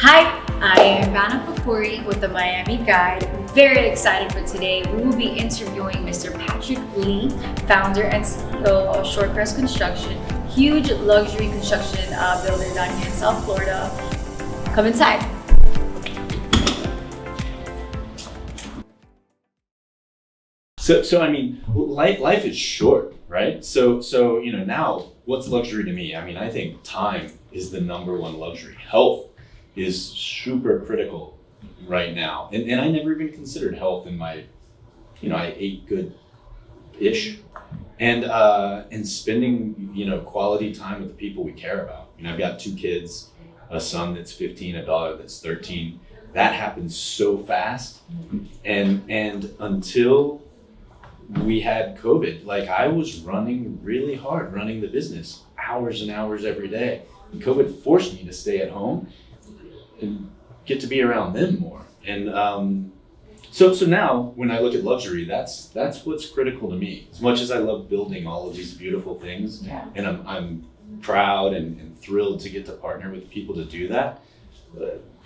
Hi, I am Vanna Fakuri with the Miami Guide. Very excited for today. We will be interviewing Mr. Patrick Lee, founder and CEO of Shorecrest Construction, huge luxury construction builder down here in South Florida. Come inside. So I mean, life is short, right? So now what's luxury to me? I mean, I think time is the number one luxury. Health is super critical right now, and I never even considered health in my, I ate good-ish, and spending quality time with the people we care about. I've got 2 kids, a son that's 15, a daughter that's 13. That happens so fast, and until we had COVID, I was running really hard, running the business, hours and hours every day. And COVID forced me to stay at home and get to be around them more. And so now when I look at luxury, that's what's critical to me. As much as I love building all of these beautiful things, and I'm proud and thrilled to get to partner with people to do that,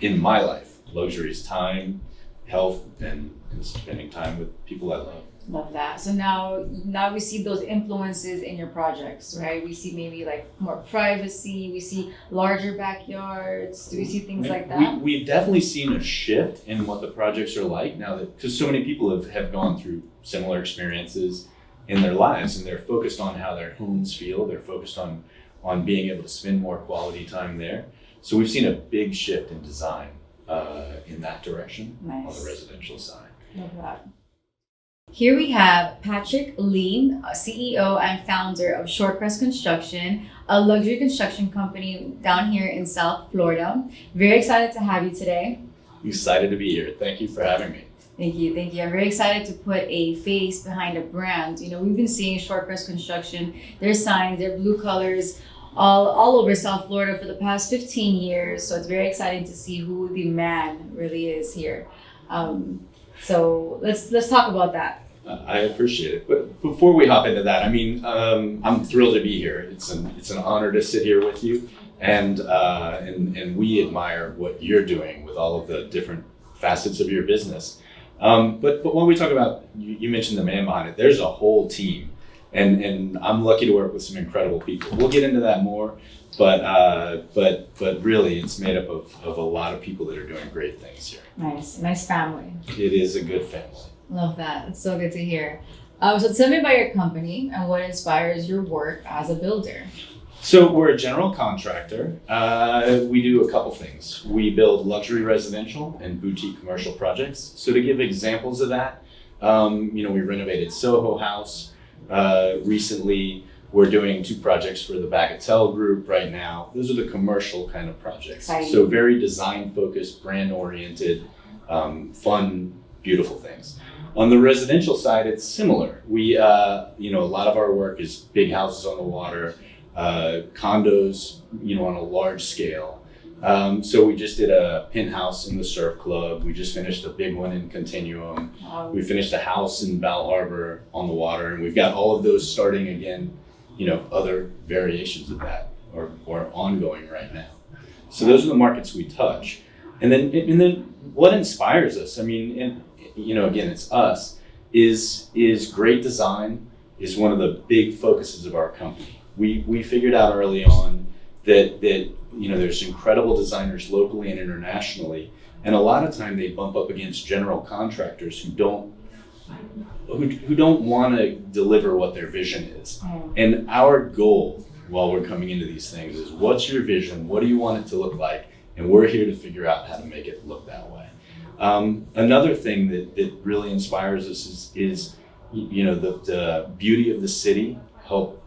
in my life, luxury is time, health, and spending time with people I love. Love that. So now we see those influences in your projects, right? We see maybe more privacy. We see larger backyards. Do we see things like that? We've definitely seen a shift in what the projects are like now, that because so many people have gone through similar experiences in their lives, and they're focused on how their homes feel. They're focused on being able to spend more quality time there. So we've seen a big shift in design in that direction. Nice. On the residential side. Love that. Here we have Patrick Lee, CEO and founder of Shorecrest Construction, a luxury construction company down here in South Florida. Very excited to have you today. Excited to be here. Thank you for having me. Thank you. I'm very excited to put a face behind a brand. We've been seeing Shorecrest Construction, their signs, their blue colors, all over South Florida for the past 15 years. So it's very exciting to see who the man really is here. So let's talk about that. I appreciate it. But before we hop into that, I'm thrilled to be here. It's an honor to sit here with you, and we admire what you're doing with all of the different facets of your business. But when we talk about, you mentioned the man behind it, there's a whole team, and I'm lucky to work with some incredible people. We'll get into that more. But really, it's made up of a lot of people that are doing great things here. Nice family. It is a good family. Love that. It's so good to hear. So tell me about your company and what inspires your work as a builder. So we're a general contractor. We do a couple things. We build luxury residential and boutique commercial projects. So to give examples of that, we renovated Soho House recently. We're doing 2 projects for the Bagatelle Group right now. Those are the commercial kind of projects. Exciting. So very design focused, brand oriented, fun, beautiful things. On the residential side, it's similar. We, a lot of our work is big houses on the water, condos, on a large scale. So we just did a penthouse in the Surf Club. We just finished a big one in Continuum. Wow. We finished a house in Bal Harbour on the water, and we've got all of those starting again. Other variations of that are ongoing right now. So those are the markets we touch. And then what inspires us? Again, it's us, is great design is one of the big focuses of our company. We figured out early on that there's incredible designers locally and internationally, and a lot of time they bump up against general contractors who don't want to deliver what their vision is. And our goal while we're coming into these things is, what's your vision? What do you want it to look like? And we're here to figure out how to make it look that way. Another thing that really inspires us is the beauty of the city.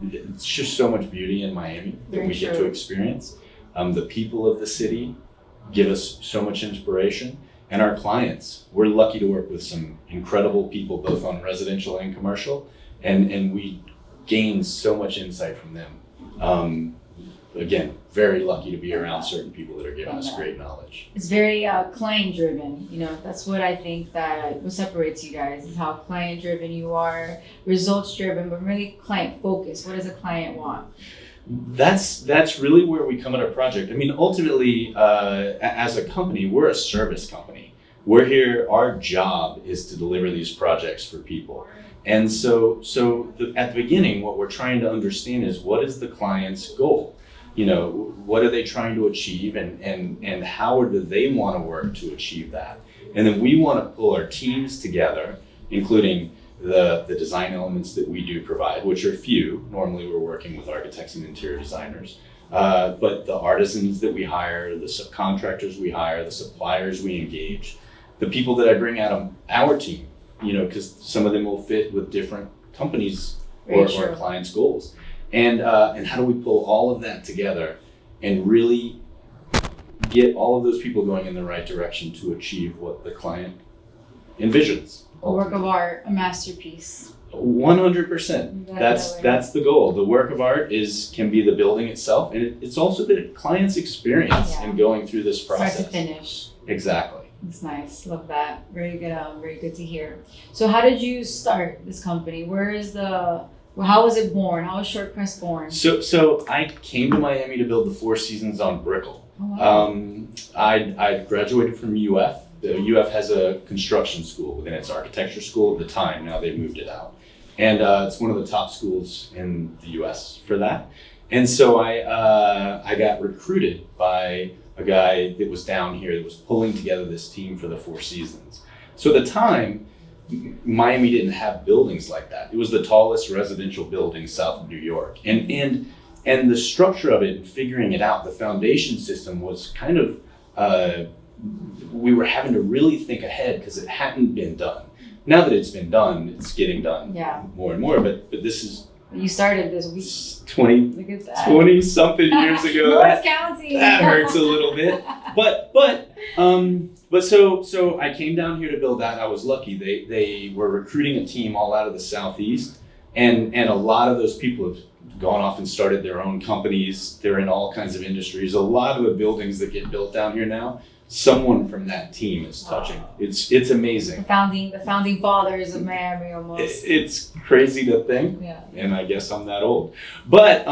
It's just so much beauty in Miami that we get to experience. The people of the city give us so much inspiration. And our clients, we're lucky to work with some incredible people, both on residential and commercial, and we gain so much insight from them. Again, very lucky to be around certain people that are giving us great knowledge. It's very client driven. That's what I think that what separates you guys is how client driven you are, results driven, but really client focused. What does a client want? That's really where we come at our project. I mean, ultimately, as a company, we're a service company. We're here. Our job is to deliver these projects for people. And at the beginning, what we're trying to understand is what is the client's goal? You know, what are they trying to achieve, and how do they want to work to achieve that? And then we want to pull our teams together, including the design elements that we do provide, which are few. Normally we're working with architects and interior designers, but the artisans that we hire, the subcontractors we hire, the suppliers we engage, the people that I bring out of our team, you know, because some of them will fit with different companies or clients' goals. And how do we pull all of that together and really get all of those people going in the right direction to achieve what the client envisions? A work of art, a masterpiece. 100%. That's the goal. The work of art can be the building itself, and it's also the client's experience in going through this process. Start to finish. Exactly. It's nice. Love that. Very good to hear. So how did you start this company? How was it born? How was Short Press born? So I came to Miami to build the Four Seasons on Brickell. Oh, wow. I graduated from UF. The UF has a construction school within its architecture school at the time. Now they've moved it out. And it's one of the top schools in the US for that. And so I got recruited by a guy that was down here that was pulling together this team for the Four Seasons. So at the time, Miami didn't have buildings like that. It was the tallest residential building south of New York. And the structure of it and figuring it out, the foundation system was kind of, we were having to really think ahead because it hadn't been done. Now that it's been done, it's getting done more and more, but this is... You started this week. 20 something years ago. North County. That hurts a little bit. But so I came down here to build that. I was lucky. They were recruiting a team all out of the Southeast, and a lot of those people have gone off and started their own companies. They're in all kinds of industries. A lot of the buildings that get built down here now, someone from that team is touching. Wow. It's amazing. The founding fathers of Miami almost. It's crazy to think, and I guess I'm that old. But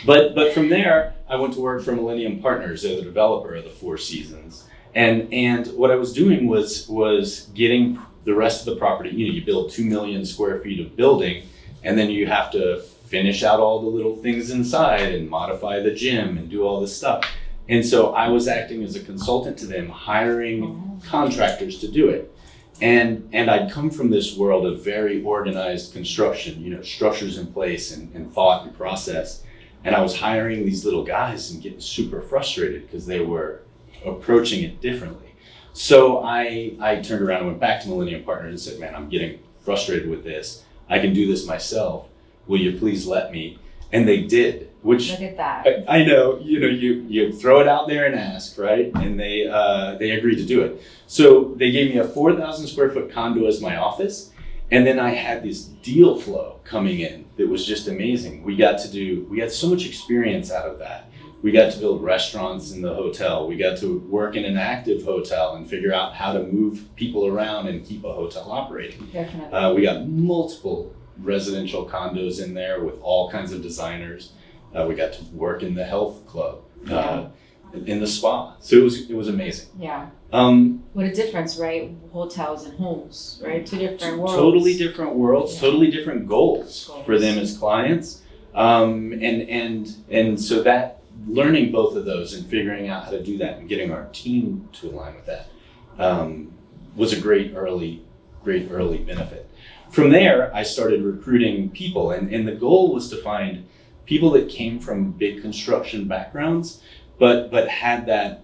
but from there, I went to work for Millennium Partners. They're the developer of the Four Seasons, and what I was doing was getting the rest of the property. You know, you build 2 million square feet of building, and then you have to finish out all the little things inside and modify the gym and do all this stuff. And so I was acting as a consultant to them, hiring contractors to do it. And I'd come from this world of very organized construction, you know, structures in place and thought and process. And I was hiring these little guys and getting super frustrated because they were approaching it differently. So I turned around and went back to Millennium Partners and said, man, I'm getting frustrated with this. I can do this myself. Will you please let me? And they did. Which look at that. I know, you know, you throw it out there and ask, right? And they agreed to do it. So they gave me a 4,000 square foot condo as my office. And then I had this deal flow coming in that was just amazing. We got so much experience out of that. We got to build restaurants in the hotel. We got to work in an active hotel and figure out how to move people around and keep a hotel operating. Definitely. We got multiple residential condos in there with all kinds of designers. We got to work in the health club, in the spa. So it was amazing. Yeah. What a difference, right? Hotels and homes, right? Two different worlds. Totally different worlds, totally different goals for them as clients. And so that learning both of those and figuring out how to do that and getting our team to align with that was a great early benefit. From there, I started recruiting people, and the goal was to find people that came from big construction backgrounds, but had that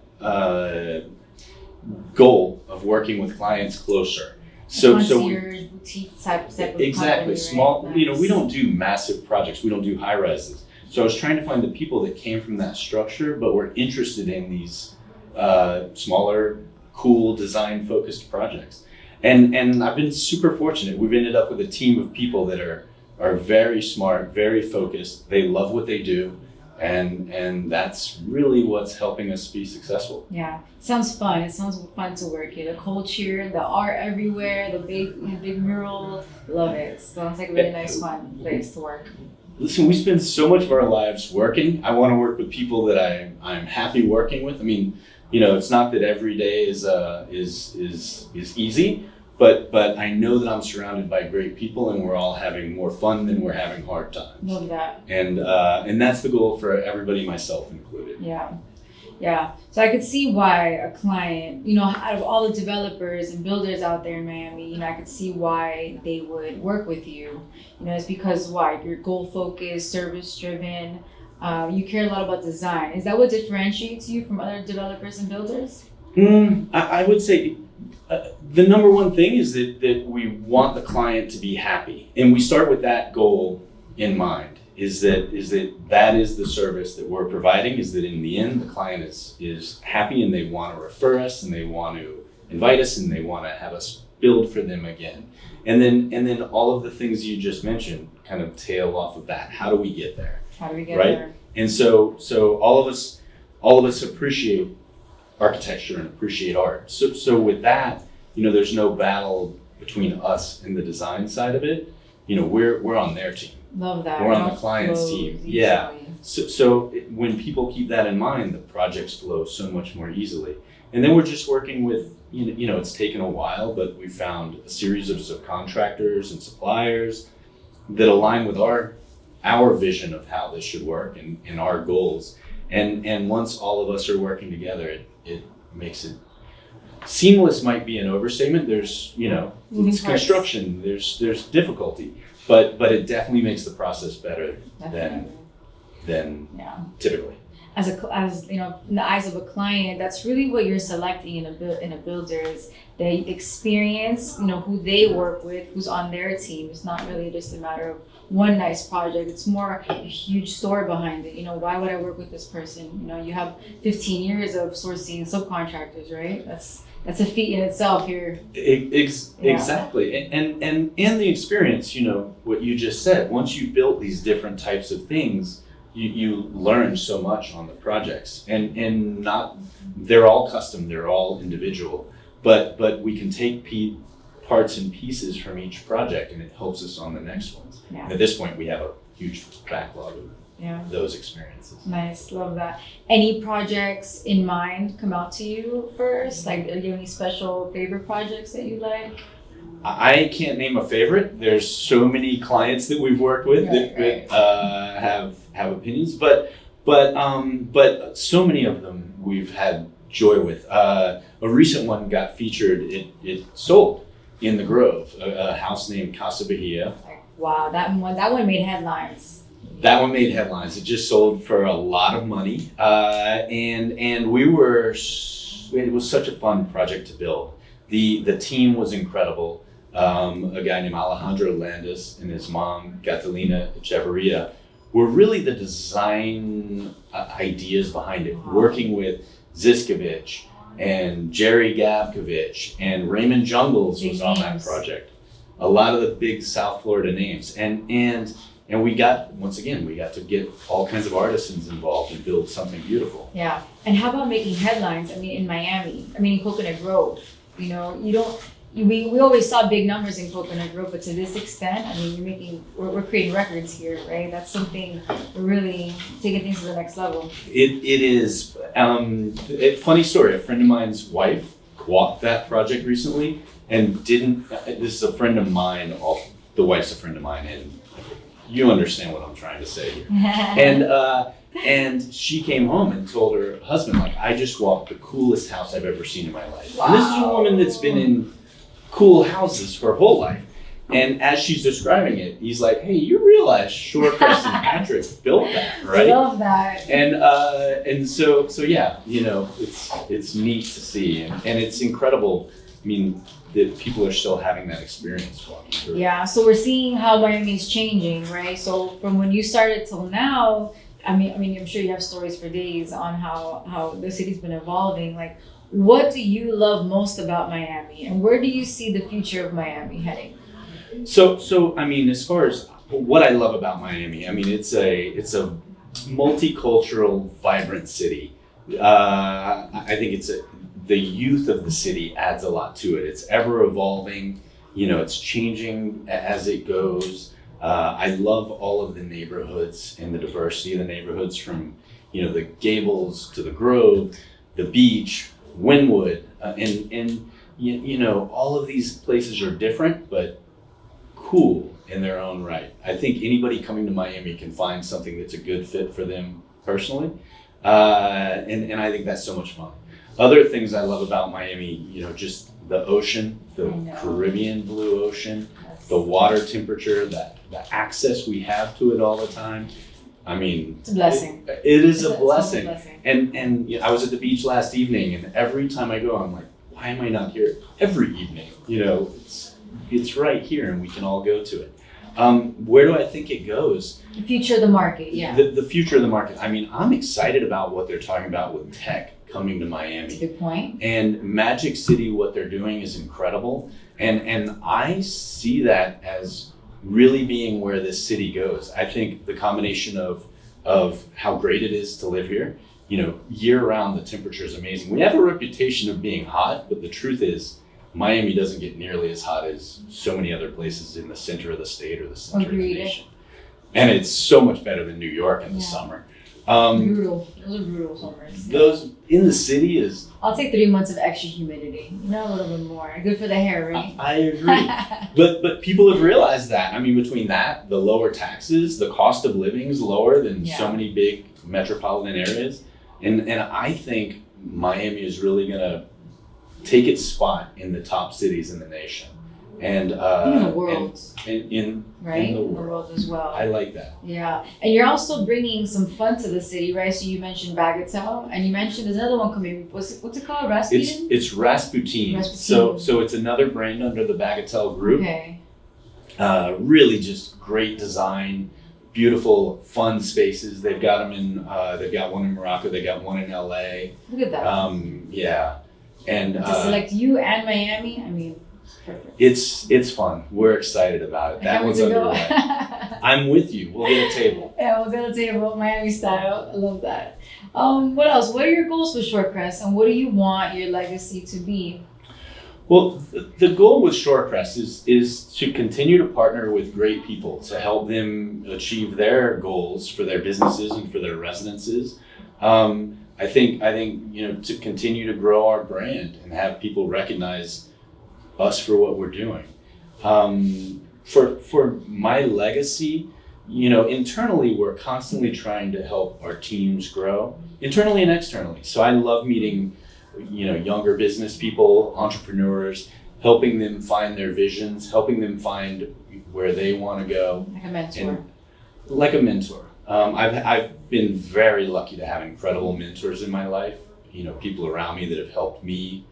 goal of working with clients closer. So boutique type of exactly company, small. Right? You know, we don't do massive projects. We don't do high rises. So I was trying to find the people that came from that structure, but were interested in these smaller, cool, design focused projects. And I've been super fortunate. We've ended up with a team of people that are very smart, very focused. They love what they do. And that's really what's helping us be successful. Yeah, sounds fun. It sounds fun to work here. The culture, the art everywhere, the big mural. Love it. Sounds like a really nice, fun place to work. Listen, we spend so much of our lives working. I want to work with people that I'm happy working with. I mean, it's not that every day is easy, but I know that I'm surrounded by great people, and we're all having more fun than we're having hard times. Love that. And that's the goal for everybody, myself included. Yeah. So I could see why a client, out of all the developers and builders out there in Miami, I could see why they would work with you. It's because why? You're goal focused, service driven. You care a lot about design. Is that what differentiates you from other developers and builders? I would say the number one thing is that we want the client to be happy, and we start with that goal in mind. Is that is the service that we're providing, is that in the end the client is happy and they want to refer us and they want to invite us and they want to have us build for them again. And then all of the things you just mentioned kind of tail off of that. How do we get there? Right? There? And so all of us appreciate architecture and appreciate art. So with that, there's no battle between us and the design side of it. We're on their team. Love that. We're on the client's team. Yeah. So when people keep that in mind, the projects flow so much more easily. And then we're just working with, it's taken a while, but we found a series of subcontractors and suppliers that align with our vision of how this should work and our goals. And once all of us are working together, it makes it seamless. Might be an overstatement. There's, it's construction. There's difficulty. But it definitely makes the process better than typically. As in the eyes of a client, that's really what you're selecting in a builder is the experience, who they work with, who's on their team. It's not really just a matter of one nice project. It's more a huge story behind it. Why would I work with this person? You have 15 years of sourcing subcontractors, right? That's a feat in itself here. Exactly. And the experience, what you just said, once you built these different types of things, you learn so much on the projects. And not, they're all custom, they're all individual, but we can take parts and pieces from each project and it helps us on the next ones. Yeah. And at this point, we have a huge backlog of those experiences. Nice, love that. Any projects in mind come out to you first? Like, are there any special favorite projects that you like? I can't name a favorite. There's so many clients that we've worked with that have opinions, but so many of them we've had joy with. A recent one got featured. It sold in the Grove, a house named Casa Bahia. Wow, that one made headlines. That one made headlines. It just sold for a lot of money, and it was such a fun project to build. The team was incredible. A guy named Alejandro Landis and his mom Catalina Echeverria were really the design ideas behind it. Working with Ziskovich and Jerry Gabkovich and Raymond Jungles was on that project. A lot of the big South Florida names, and we got to get all kinds of artisans involved and build something beautiful. Yeah, and how about making headlines? In Miami, in Coconut Grove, we always saw big numbers in Coconut Grove, but to this extent, we're creating records here, right? That's something we're really taking things to the next level. It is. Funny story. A friend of mine's wife walked that project recently and didn't. This is a friend of mine. The wife's a friend of mine, and you understand what I'm trying to say here. And she came home and told her husband, I just walked the coolest house I've ever seen in my life. Wow. And this is a woman that's been in cool houses her whole life. And as she's describing it, he's like, hey, you realize Shorecrest and Patrick built that, right? I love that. And so yeah, it's neat to see. And it's incredible, that people are still having that experience walking through. Yeah, so we're seeing how Miami's changing, right? So from when you started till now, I'm sure you have stories for days on how the city's been evolving. What do you love most about Miami, and where do you see the future of Miami heading? So as far as what I love about Miami, it's a multicultural, vibrant city. I think the youth of the city adds a lot to it. It's ever evolving, it's changing as it goes. I love all of the neighborhoods and the diversity of the neighborhoods, from the Gables to the Grove, the beach, Wynwood, and all of these places are different but cool in their own right. I think anybody coming to Miami can find something that's a good fit for them personally, and I think that's so much fun. Other things I love about Miami, just the ocean, the Caribbean blue ocean, the water temperature, the access we have to it all the time. I mean, it's a blessing. It is a blessing. It's a blessing. And I was at the beach last evening, and every time I go, I'm like, why am I not here every evening? It's right here, and we can all go to it. Where do I think it goes? The future of the market, yeah. The future of the market. I mean, I'm excited about what they're talking about with tech coming to Miami. That's a good point. And Magic City, what they're doing is incredible. And I see that as really being where this city goes. I think the combination of how great it is to live here, year round, the temperature is amazing. We have a reputation of being hot, but the truth is Miami doesn't get nearly as hot as so many other places in the center of the state or the center of the nation. And it's so much better than New York in the summer. Brutal. Those are brutal summers. Those in the city is. I'll take 3 months of extra humidity. A little bit more. Good for the hair, right? I agree. but people have realized that. I mean, between that, the lower taxes, the cost of living is lower than so many big metropolitan areas, and I think Miami is really gonna take its spot in the top cities in the nation, and in the world, in the world as well. I like that. Yeah, and you're also bringing some fun to the city, right? So you mentioned Bagatelle, and you mentioned there's another one coming. What's it called? Rasputin. It's Rasputin. So it's another brand under the Bagatelle group. Okay. Really, just great design, beautiful, fun spaces. They've got them in. They've got one in Morocco. They got one in LA. Look at that. Yeah. And to select you and Miami, I mean, perfect. It's fun. We're excited about it. That one's underway. I'm with you. We'll get a table. Yeah, we'll get a table, Miami style. I love that. What else? What are your goals with Shorecrest, and what do you want your legacy to be? Well, the goal with Shorecrest is to continue to partner with great people to help them achieve their goals for their businesses and for their residences. I think to continue to grow our brand and have people recognize us for what we're doing. For my legacy, internally we're constantly trying to help our teams grow, internally and externally. So I love meeting, younger business people, entrepreneurs, helping them find their visions, helping them find where they want to go. Like a mentor. Like a mentor. I've been very lucky to have incredible mentors in my life, people around me that have helped me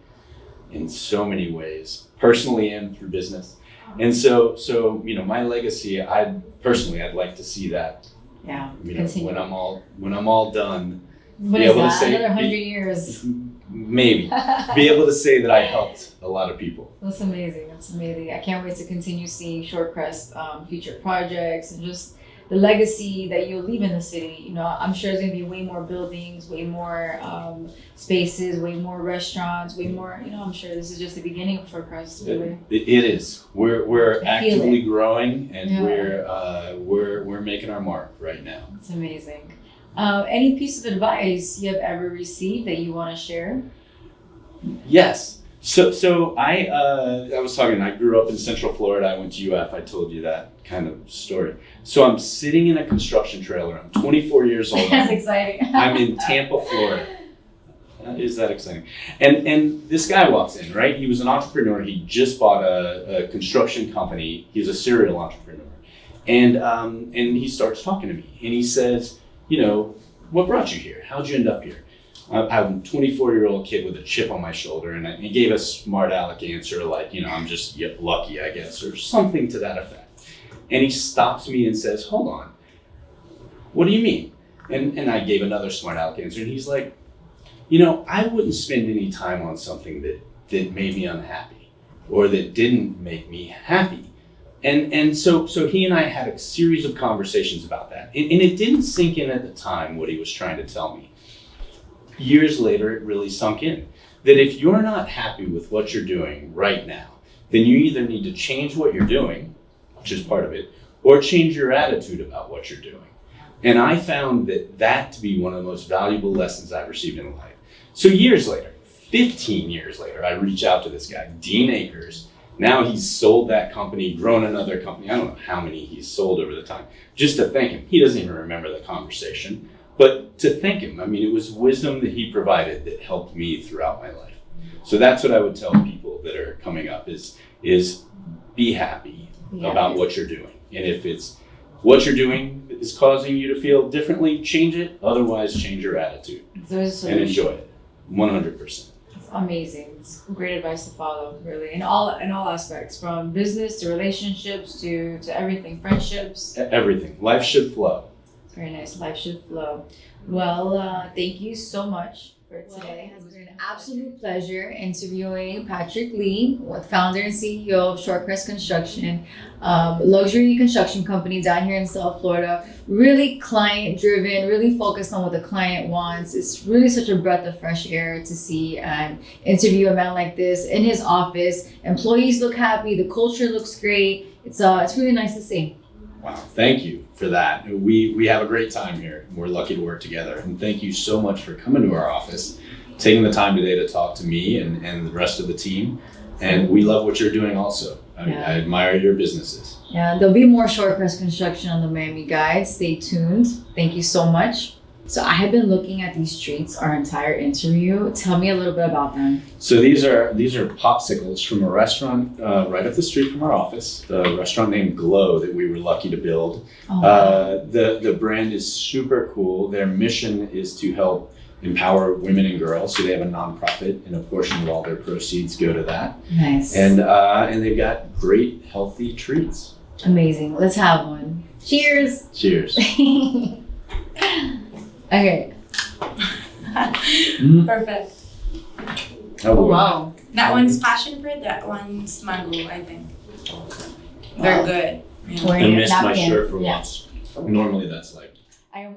in so many ways, personally and through business. And so my legacy, I'd like to see that. Yeah. When I'm all done, what is that? Another 100 years. Maybe be able to say that I helped a lot of people. That's amazing. I can't wait to continue seeing Shorecrest future projects and just the legacy that you'll leave in the city. I'm sure there's going to be way more buildings, way more spaces, way more restaurants, way more. I'm sure this is just the beginning of Shorecrest. Really. It is. We're actively growing, and we're making our mark right now. It's amazing. Any piece of advice you have ever received that you want to share? Yes. So I was talking. I grew up in Central Florida. I went to UF. I told you that kind of story. So I'm sitting in a construction trailer. I'm 24 years old. That's exciting. I'm in Tampa, Florida. Is that exciting? And this guy walks in, right? He was an entrepreneur. He just bought a construction company. He's a serial entrepreneur, and he starts talking to me, and he says, what brought you here? How'd you end up here? I'm a 24-year-old kid with a chip on my shoulder, and he gave a smart aleck answer like, I'm just lucky, I guess, or something to that effect. And he stops me and says, hold on, what do you mean? And I gave another smart aleck answer, and he's like, I wouldn't spend any time on something that made me unhappy or that didn't make me happy. And so he and I had a series of conversations about that. And it didn't sink in at the time what he was trying to tell me. Years later, it really sunk in. That if you're not happy with what you're doing right now, then you either need to change what you're doing, which is part of it, or change your attitude about what you're doing. And I found that to be one of the most valuable lessons I've received in life. So years later, 15 years later, I reach out to this guy, Dean Akers. Now he's sold that company, grown another company. I don't know how many he's sold over the time. Just to thank him. He doesn't even remember the conversation, but to thank him. I mean, it was wisdom that he provided that helped me throughout my life. So that's what I would tell people that are coming up is be happy about what you're doing. And if it's what you're doing is causing you to feel differently, change it. Otherwise, change your attitude and enjoy it. 100%. Amazing. It's great advice to follow, really, in all aspects, from business to relationships to everything, friendships. Everything. Life should flow. Very nice. Life should flow. Well, thank you so much for today. It has been an absolute pleasure interviewing Patrick Lee, founder and CEO of Shorecrest Construction, luxury construction company down here in South Florida. Really client driven, really focused on what the client wants. It's really such a breath of fresh air to see and interview a man like this in his office. Employees look happy. The culture looks great. It's really nice to see. Wow, thank you for that. We have a great time here. We're lucky to work together. And thank you so much for coming to our office, taking the time today to talk to me and the rest of the team. And we love what you're doing also. I mean, I admire your businesses. Yeah, there'll be more Shorecrest Construction on the Miami Guide. Stay tuned. Thank you so much. So I have been looking at these treats our entire interview. Tell me a little bit about them. So these are popsicles from a restaurant right up the street from our office. The restaurant named Glow that we were lucky to build. Oh, wow. The brand is super cool. Their mission is to help empower women and girls. So they have a nonprofit, and a portion of all their proceeds go to that. Nice. And they've got great healthy treats. Amazing. Let's have one. Cheers. Cheers. Okay. Perfect. Oh, Wow. That one's passion fruit, that one's mango, I think. They're good. Yeah. Wearing I a missed my napkin. shirt for Yeah. once. Normally that's like. I